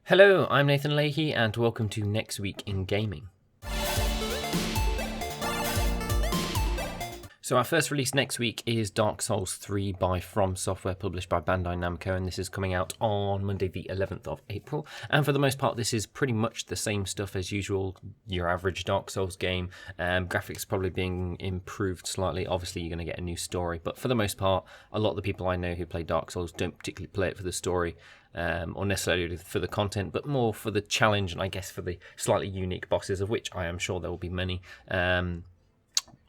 Hello, I'm Nathan Leahy, and welcome to Next Week in Gaming. So our first release next week is Dark Souls 3 by From Software, published by Bandai Namco, and this is coming out on Monday the 11th of April. And for the most part, this is pretty much the same stuff as usual, your average Dark Souls game. Graphics probably being improved slightly. Obviously, you're going to get a new story, but for the most part, a lot of the people I know who play Dark Souls don't particularly play it for the story. Or necessarily for the content, but more for the challenge and I guess for the slightly unique bosses, of which I am sure there will be many.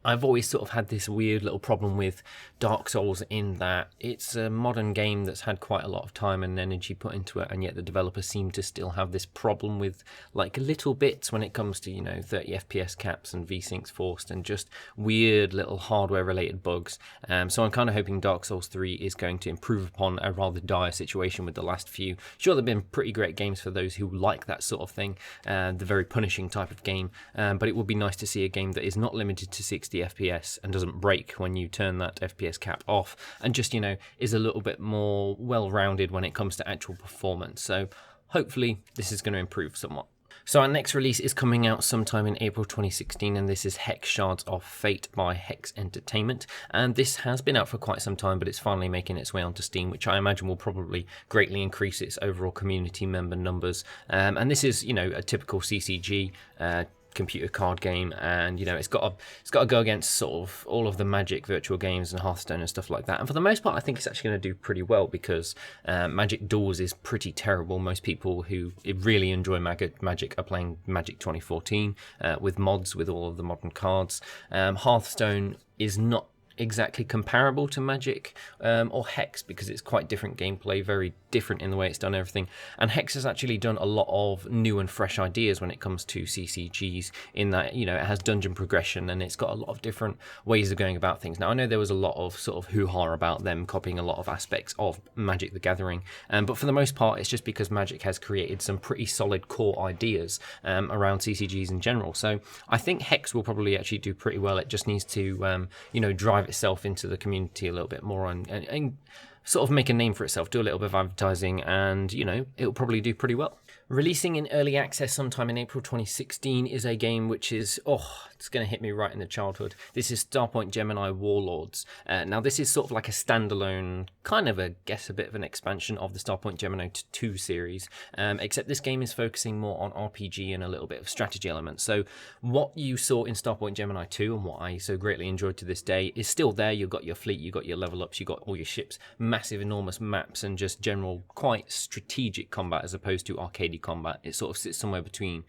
I've always sort of had this weird little problem with Dark Souls in that it's a modern game that's had quite a lot of time and energy put into it, and yet the developers seem to still have this problem with like little bits when it comes to, 30 FPS caps and V-Syncs forced and just weird little hardware related bugs. So I'm kind of hoping Dark Souls 3 is going to improve upon a rather dire situation with the last few. Sure, they've been pretty great games for those who like that sort of thing, the very punishing type of game, but it would be nice to see a game that is not limited to 60 FPS and doesn't break when you turn that FPS cap off, and just is a little bit more well-rounded when it comes to actual performance. So hopefully this is going to improve somewhat. So our next release is coming out sometime in April 2016, and this is Hex Shards of Fate by Hex Entertainment. And this has been out for quite some time, but it's finally making its way onto Steam, which I imagine will probably greatly increase its overall community member numbers. And this is, a typical CCG computer card game, and it's got to go against sort of all of the Magic virtual games and Hearthstone and stuff like that. And for the most part, I think it's actually going to do pretty well because Magic Duels is pretty terrible. Most people who really enjoy Magic are playing Magic 2014 with mods, with all of the modern cards. Hearthstone is not exactly comparable to Magic or Hex because it's quite different gameplay, very different in the way it's done everything. And Hex has actually done a lot of new and fresh ideas when it comes to CCGs, in that it has dungeon progression and it's got a lot of different ways of going about things. Now I know there was a lot of sort of hoo-ha about them copying a lot of aspects of Magic the Gathering, but for the most part it's just because Magic has created some pretty solid core ideas around CCGs in general. So I think Hex will probably actually do pretty well. It just needs to drive itself into the community a little bit more and sort of make a name for itself, do a little bit of advertising, and it'll probably do pretty well. Releasing in early access sometime in April 2016 is a game which is, it's going to hit me right in the childhood. This is Starpoint Gemini Warlords. Now this is sort of like a standalone, kind of a bit of an expansion of the Starpoint Gemini 2 series, except this game is focusing more on RPG and a little bit of strategy elements. So what you saw in Starpoint Gemini 2 and what I so greatly enjoyed to this day is still there. You've got your fleet, you've got your level ups, you've got all your ships, massive enormous maps, and just general quite strategic combat as opposed to arcadey combat. It sort of sits somewhere between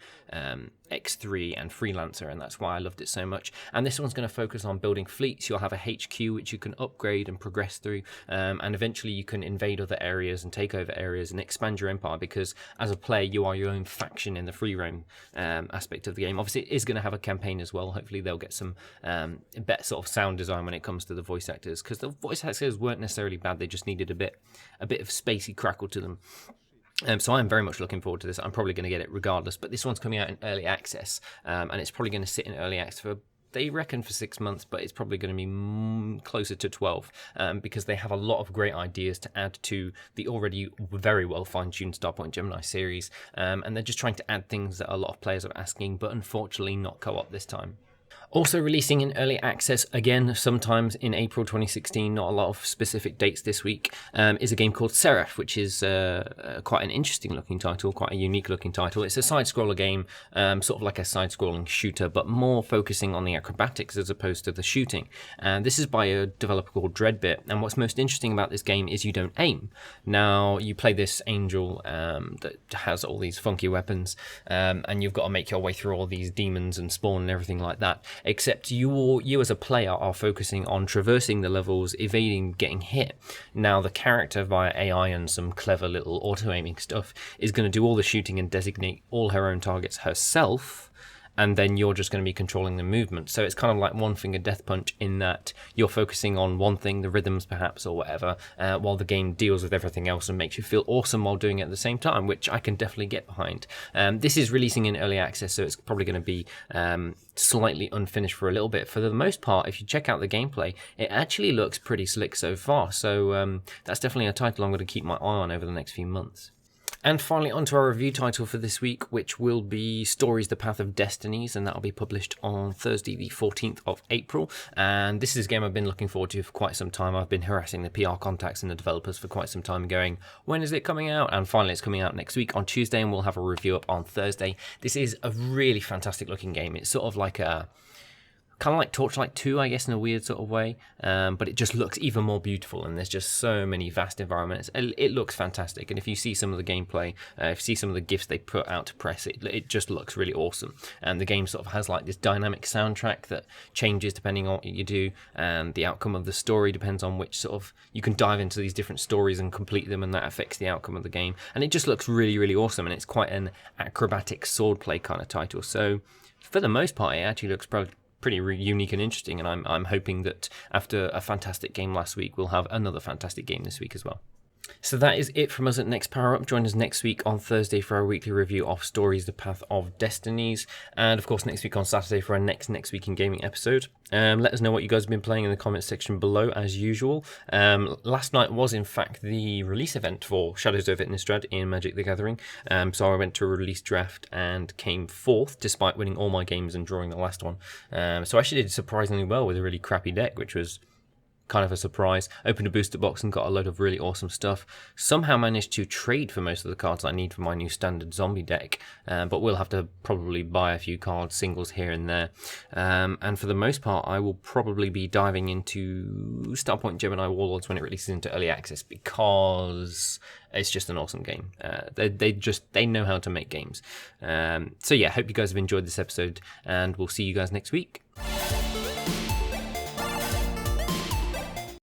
X3 and Freelancer, and that's why I loved it so much. And this one's going to focus on building fleets. You'll have a HQ which you can upgrade and progress through, and eventually you can invade other areas and take over areas and expand your empire, because as a player you are your own faction in the free roam aspect of the game. Obviously it is going to have a campaign as well. Hopefully they'll get some better sort of sound design when it comes to the voice actors, because the voice actors weren't necessarily bad, they just needed a bit of spacey crackle to them. So I'm very much looking forward to this. I'm probably going to get it regardless, but this one's coming out in early access, and it's probably going to sit in early access for, they reckon, for 6 months, but it's probably going to be closer to 12, because they have a lot of great ideas to add to the already very well fine-tuned Starpoint Gemini series, and they're just trying to add things that a lot of players are asking, but unfortunately not co-op this time. Also releasing in early access, again, sometimes in April 2016, not a lot of specific dates this week, is a game called Serif, which is quite an interesting looking title, quite a unique looking title. It's a side-scroller game, sort of like a side-scrolling shooter, but more focusing on the acrobatics as opposed to the shooting. And this is by a developer called Dreadbit, and what's most interesting about this game is you don't aim. Now, you play this angel that has all these funky weapons, and you've got to make your way through all these demons and spawn and everything like that. Except you as a player are focusing on traversing the levels, evading getting hit. Now the character, via AI and some clever little auto-aiming stuff, is going to do all the shooting and designate all her own targets herself, and then you're just going to be controlling the movement. So it's kind of like one finger death punch, in that you're focusing on one thing, the rhythms perhaps or whatever, while the game deals with everything else and makes you feel awesome while doing it at the same time, which I can definitely get behind. This is releasing in early access, so it's probably going to be slightly unfinished for a little bit. For the most part, if you check out the gameplay, it actually looks pretty slick so far. So that's definitely a title I'm going to keep my eye on over the next few months. And finally, onto our review title for this week, which will be Stories: The Path of Destinies, and that'll be published on Thursday, the 14th of April. And this is a game I've been looking forward to for quite some time. I've been harassing the PR contacts and the developers for quite some time, going, when is it coming out? And finally, it's coming out next week on Tuesday, and we'll have a review up on Thursday. This is a really fantastic looking game. It's sort of like a kind of like Torchlight 2, I guess, in a weird sort of way, but it just looks even more beautiful, and there's just so many vast environments. It looks fantastic, and if you see some of the gameplay, if you see some of the GIFs they put out to press, it just looks really awesome. And the game sort of has like this dynamic soundtrack that changes depending on what you do, and the outcome of the story depends on which sort of, you can dive into these different stories and complete them, and that affects the outcome of the game. And it just looks really, really awesome, and it's quite an acrobatic swordplay kind of title. So for the most part, it actually looks pretty unique and interesting, and I'm hoping that after a fantastic game last week, we'll have another fantastic game this week as well. So that is it from us at NextPowerUp. Join us next week on Thursday for our weekly review of Stories: The Path of Destinies, and of course next week on Saturday for our next Week in Gaming episode. Let us know what you guys have been playing in the comments section below, as usual. Last night was in fact the release event for Shadows over Innistrad in Magic the Gathering, so I went to a release draft and came fourth despite winning all my games and drawing the last one. So I actually did surprisingly well with a really crappy deck, which was kind of a surprise. Opened a booster box and got a load of really awesome stuff. Somehow managed to trade for most of the cards I need for my new standard zombie deck, but we'll have to probably buy a few cards, singles here and there. And for the most part, I will probably be diving into Starpoint Gemini Warlords when it releases into early access, because it's just an awesome game. They know how to make games. So yeah, hope you guys have enjoyed this episode, and we'll see you guys next week.